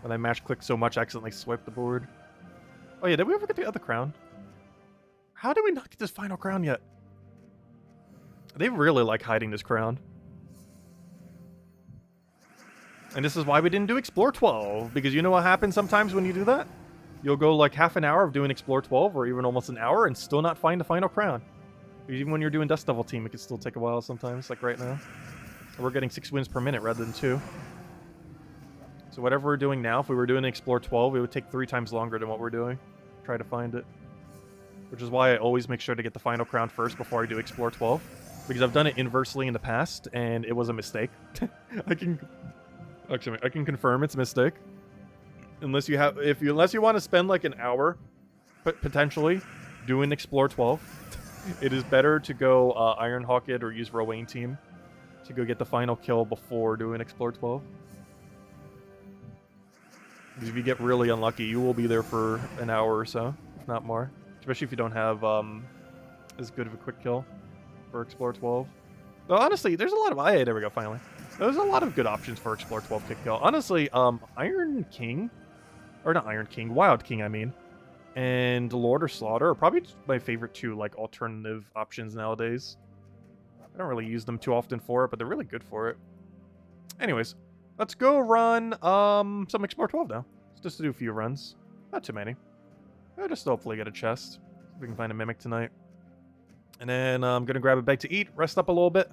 When I mash click so much, I accidentally swipe the board. Oh yeah, did we ever get the other crown? How did we not get this final crown yet? They really like hiding this crown. And this is why we didn't do Explore 12. Because you know what happens sometimes when you do that? You'll go like half an hour of doing Explore 12 or even almost an hour and still not find the final crown. Even when you're doing Dust Devil Team, it can still take a while sometimes, like right now. We're getting 6 wins per minute rather than 2. So whatever we're doing now, if we were doing Explore 12, it would take 3 times longer than what we're doing. Try to find it. Which is why I always make sure to get the final crown first before I do Explore 12. Because I've done it inversely in the past, and it was a mistake. I can confirm it's a mistake. Unless you want to spend like an hour, potentially, doing Explore 12. It is better to go Ironhawk it or use Rowan Team to go get the final kill before doing Explore 12. Because if you get really unlucky, you will be there for an hour or so, if not more. Especially if you don't have as good of a quick kill for Explore 12. Though honestly, there's a lot of... there we go, finally. There's a lot of good options for Explore 12 kick kill. Honestly, Iron King... Or not Iron King, Wild King, I mean. and Lord or Slaughter are probably my favorite two, like, alternative options nowadays. I don't really use them too often for it, but they're really good for it. Anyways, let's go run some Explore 12 now. Just to do a few runs. Not too many. I'll just hopefully get a chest. If we can find a Mimic tonight. And then I'm going to grab a bite to eat, rest up a little bit.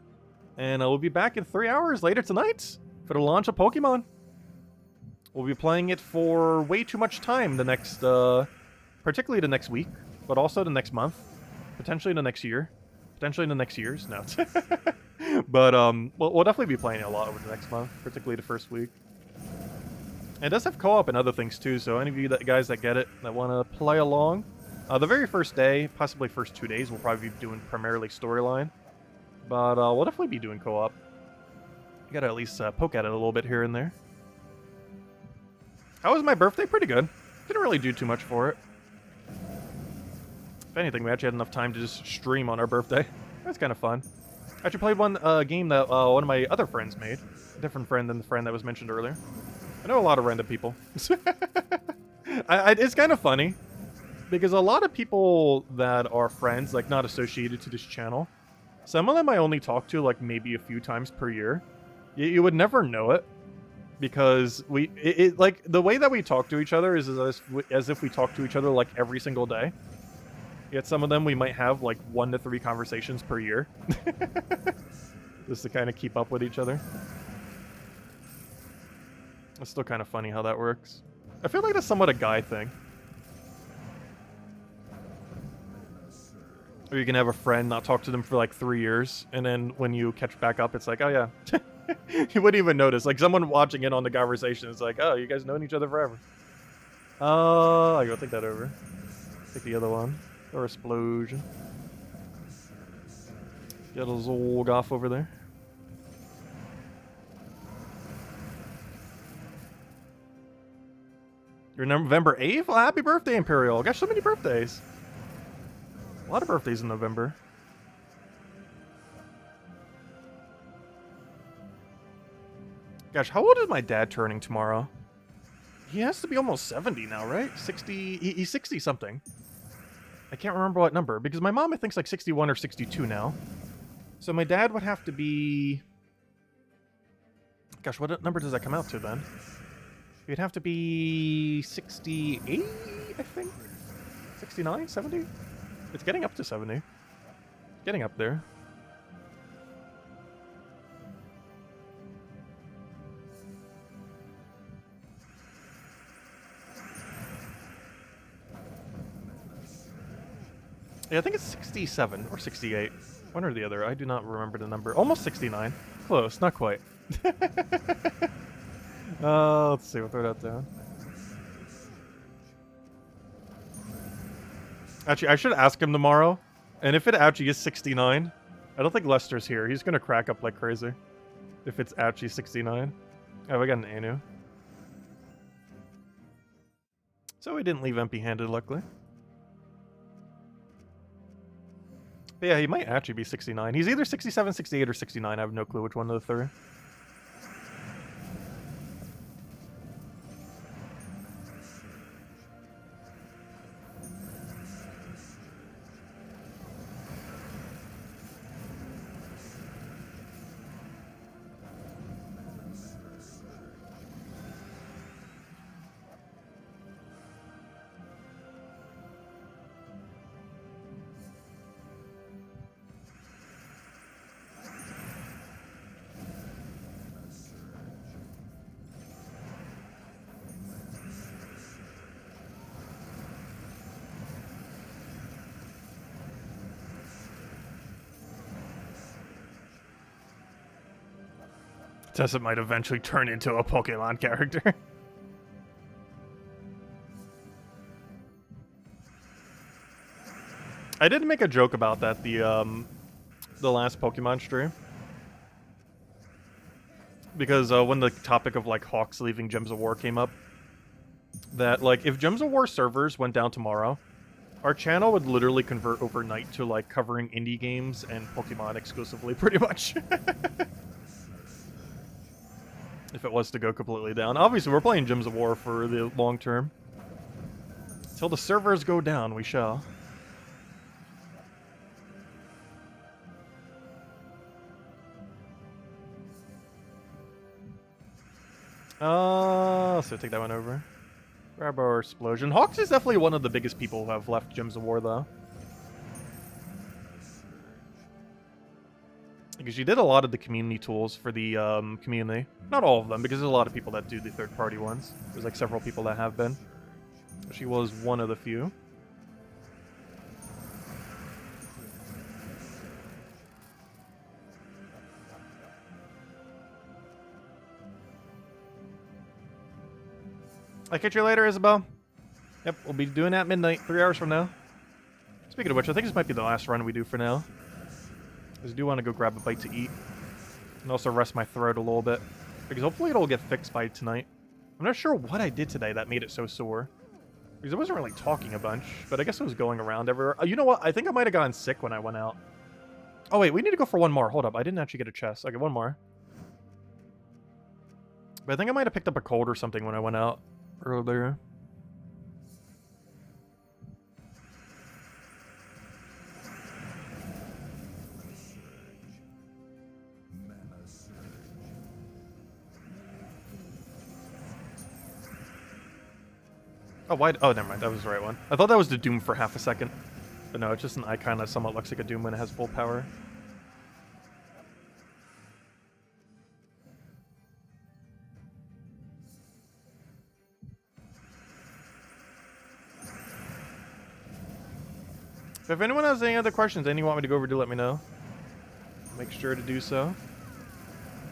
And we'll be back in 3 hours later tonight for the launch of Pokemon. We'll be playing it for way too much time the next, particularly the next week, but also the next month, potentially the next year, potentially the next years. No. But we'll definitely be playing it a lot over the next month, particularly the first week. It does have co-op and other things too, so any of you guys that get it, that want to play along, the very first day, possibly first 2 days, we'll probably be doing primarily storyline. But we'll definitely be doing co-op. You gotta at least poke at it a little bit here and there. How was my birthday? Pretty good. Didn't really do too much for it. If anything, we actually had enough time to just stream on our birthday. That's kind of fun. I actually played one game that one of my other friends made. A different friend than the friend that was mentioned earlier. I know a lot of random people. It's kind of funny. Because a lot of people that are friends, like not associated to this channel, some of them I only talk to like maybe a few times per year. You would never know it. Because like the way that we talk to each other is as if we talk to each other like every single day. Yet some of them we might have like 1 to 3 conversations per year. Just to kind of keep up with each other. It's still kind of funny how that works. I feel like that's somewhat a guy thing. Or you can have a friend, not talk to them for like 3 years, and then when you catch back up, it's like, oh yeah. You wouldn't even notice. Like someone watching in on the conversation is like, oh, you guys known each other forever. I go take that over. Take the other one. Or explosion. Get a Zolgoth over there. You're November 8th? Well, happy birthday, Imperial. Gosh, so many birthdays. A lot of birthdays in November. Gosh, how old is my dad turning tomorrow? He has to be almost 70 now, right? 60... He's 60 something. I can't remember what number, because my mom, I think, is like 61 or 62 now. So my dad would have to be... Gosh, what number does that come out to then? He'd have to be 68, I think? 69? 70? It's getting up to 70. Getting up there. Yeah, I think it's 67 or 68. One or the other. I do not remember the number. Almost 69. Close, not quite. Let's see, we'll throw that down. Actually, I should ask him tomorrow. And if it actually is 69, I don't think Lester's here. He's gonna crack up like crazy. If it's actually 69. Oh, we got an Anu. So we didn't leave empty-handed, luckily. But yeah, he might actually be 69. He's either 67, 68, or 69. I have no clue which one of the three. Tessa might eventually turn into a Pokemon character. I did make a joke about that the last Pokemon stream. Because when the topic of like Hawks leaving Gems of War came up, that like if Gems of War servers went down tomorrow, our channel would literally convert overnight to like covering indie games and Pokemon exclusively, pretty much. If it was to go completely down. Obviously, we're playing Gems of War for the long term. Till the servers go down, we shall. So take that one over. Grab our explosion. Hawks is definitely one of the biggest people who have left Gems of War, though. Because you did a lot of the community tools for the community. Not all of them, because there's a lot of people that do the third-party ones. There's like several people that have been. She was one of the few. I'll catch you later, Isabel. Yep, we'll be doing that at midnight, 3 hours from now. Speaking of which, I think this might be the last run we do for now. Because I do want to go grab a bite to eat. And also rest my throat a little bit. Because hopefully it'll get fixed by tonight. I'm not sure what I did today that made it so sore. Because I wasn't really talking a bunch, but I guess it was going around everywhere. You know what? I think I might have gotten sick when I went out. Oh wait, we need to go for one more. Hold up, I didn't actually get a chest. Okay, one more. But I think I might have picked up a cold or something when I went out earlier. Oh, why? Oh, never mind. That was the right one. I thought that was the Doom for half a second. But no, it's just an icon that somewhat looks like a Doom when it has full power. If anyone has any other questions, any you want me to go over, do let me know. Make sure to do so.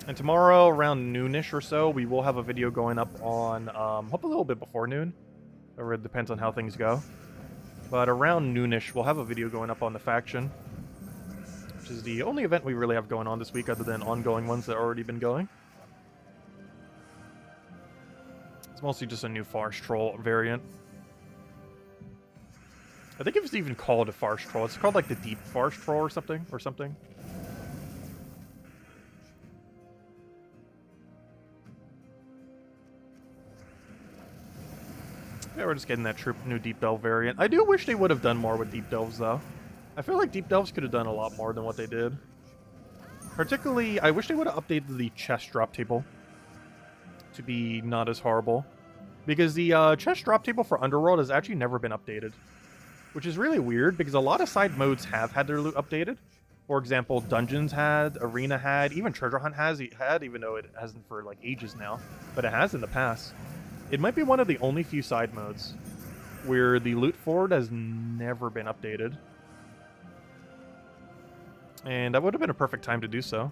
And tomorrow, around noonish or so, we will have a video going up on, hope a little bit before noon. Or it depends on how things go. But around noonish, we'll have a video going up on the faction. Which is the only event we really have going on this week, other than ongoing ones that have already been going. It's mostly just a new Farce Troll variant. I think it's even called a Farce Troll. It's called like the Deep Farce Troll or something. Yeah, we're just getting that new Deep Delve variant. I do wish they would have done more with Deep Delves, though. I feel like Deep Delves could have done a lot more than what they did. Particularly, I wish they would have updated the chest drop table to be not as horrible. Because the chest drop table for Underworld has actually never been updated. Which is really weird, because a lot of side modes have had their loot updated. For example, Dungeons had, Arena had, even Treasure Hunt had, even though it hasn't for like ages now. But it has in the past. It might be one of the only few side modes where the loot forward has never been updated. And that would have been a perfect time to do so.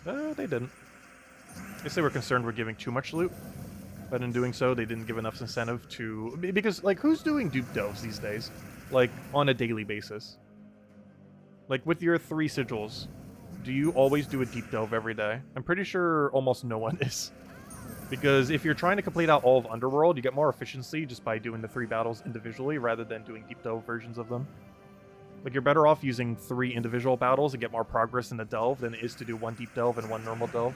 But they didn't. I guess they were concerned with giving too much loot. But in doing so, they didn't give enough incentive to... Because, like, who's doing dupe delves these days? Like, on a daily basis? Like, with your 3 sigils, do you always do a deep delve every day? I'm pretty sure almost no one is. Because if you're trying to complete out all of Underworld, you get more efficiency just by doing the 3 battles individually rather than doing deep delve versions of them. Like, you're better off using 3 individual battles and get more progress in the delve than it is to do 1 deep delve and 1 normal delve.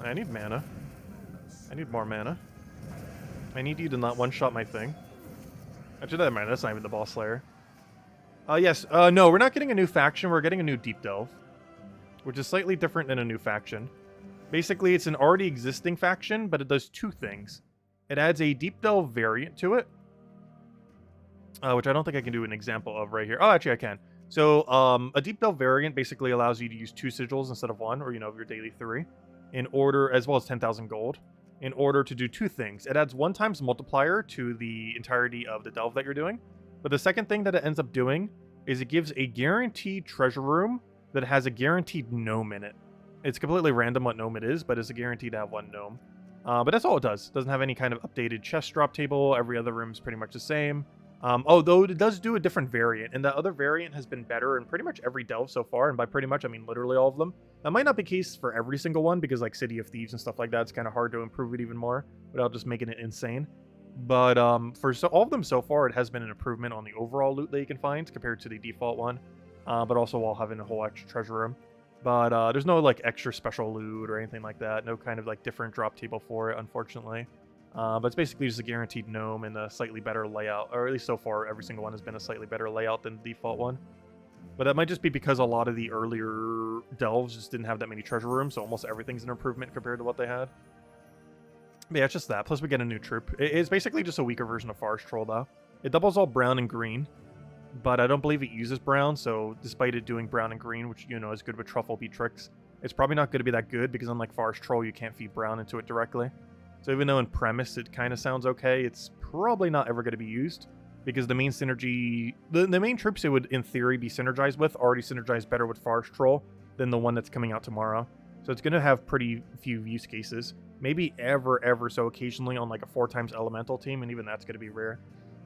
I need mana. I need more mana. I need you to not one-shot my thing. Actually, never mind. That's not even the boss slayer. Yes. No, we're not getting a new faction. We're getting a new deep delve. Which is slightly different than a new faction. Basically, it's an already existing faction, but it does 2 things. It adds a deep delve variant to it. Which I don't think I can do an example of right here. Oh, actually, I can. So, a deep delve variant basically allows you to use 2 sigils instead of 1, or, you know, your daily 3. In order, as well as 10,000 gold, in order to do 2 things. It adds 1 times multiplier to the entirety of the delve that you're doing. But the second thing that it ends up doing is it gives a guaranteed treasure room that has a guaranteed gnome in it. It's completely random what gnome it is, but it's a guarantee to have 1 gnome. But that's all it does. It doesn't have any kind of updated chest drop table. Every other room is pretty much the same. Oh, though it does do a different variant, and the other variant has been better in pretty much every delve so far, and by pretty much, I mean literally all of them. That might not be the case for every single one, because like City of Thieves and stuff like that, it's kind of hard to improve it even more without just making it insane. But for all of them so far, it has been an improvement on the overall loot that you can find compared to the default one, but also while having a whole extra treasure room. But there's no like extra special loot or anything like that, no kind of like different drop table for it, unfortunately. But it's basically just a guaranteed gnome and a slightly better layout, or at least so far, every single one has been a slightly better layout than the default one. But that might just be because a lot of the earlier delves just didn't have that many treasure rooms, so almost everything's an improvement compared to what they had. But yeah, it's just that. Plus, we get a new troop. It's basically just a weaker version of Forest Troll, though. It doubles all brown and green, but I don't believe it uses brown, so despite it doing brown and green, which, you know, is good with Truffle Beatrix, it's probably not going to be that good, because unlike Forest Troll, you can't feed brown into it directly. So even though in premise it kind of sounds okay, it's probably not ever going to be used, because the main synergy... The main troops it would, in theory, be synergized with already synergize better with Forest Troll than the one that's coming out tomorrow. So it's going to have pretty few use cases. Maybe ever so occasionally on like a 4x elemental team, and even that's going to be rare.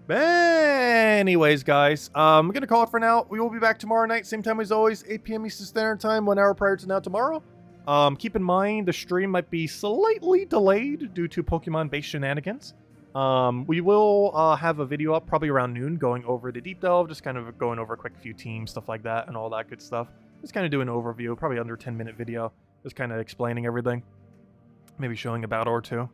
But anyways, guys, I'm going to call it for now. We will be back tomorrow night, same time as always, 8 p.m. Eastern Standard Time, 1 hour prior to now tomorrow. Keep in mind, the stream might be slightly delayed due to Pokemon-based shenanigans. We will have a video up probably around noon going over the deep delve, just kind of going over a quick few teams, stuff like that, and all that good stuff. Just kind of do an overview, probably under 10-minute video, just kind of explaining everything. Maybe showing a battle or two.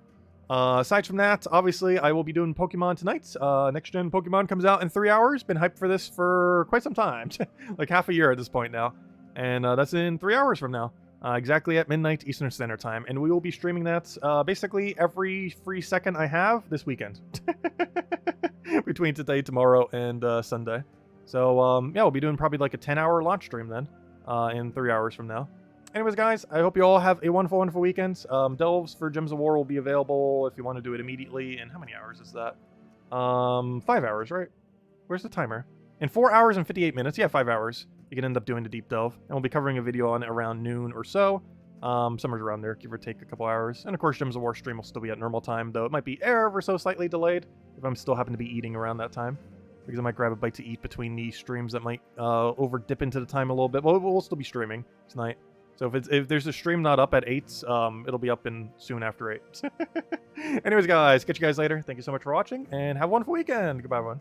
Aside from that, obviously, I will be doing Pokemon tonight. Next Gen Pokemon comes out in 3 hours. Been hyped for this for quite some time. Like half a year at this point now. And that's in 3 hours from now. Exactly at midnight Eastern Standard Time. And we will be streaming that basically every free second I have this weekend. Between today, tomorrow, and Sunday. So, yeah, we'll be doing probably like a 10-hour launch stream then. In 3 hours from now. Anyways, guys, I hope you all have a wonderful, wonderful weekend. Delves for Gems of War will be available if you want to do it immediately. And how many hours is that? 5 hours, right? Where's the timer? In 4 hours and 58 minutes. Yeah, 5 hours. You can end up doing the deep delve. And we'll be covering a video on it around noon or so. Somewhere around there, give or take a couple hours. And of course, Gems of War stream will still be at normal time, though it might be ever so slightly delayed if I'm still happen to be eating around that time. Because I might grab a bite to eat between the streams that might over dip into the time a little bit. Well, we'll still be streaming tonight. So if there's a stream not up at 8, it'll be up in soon after 8. Anyways, guys, catch you guys later. Thank you so much for watching, and have a wonderful weekend. Goodbye, everyone.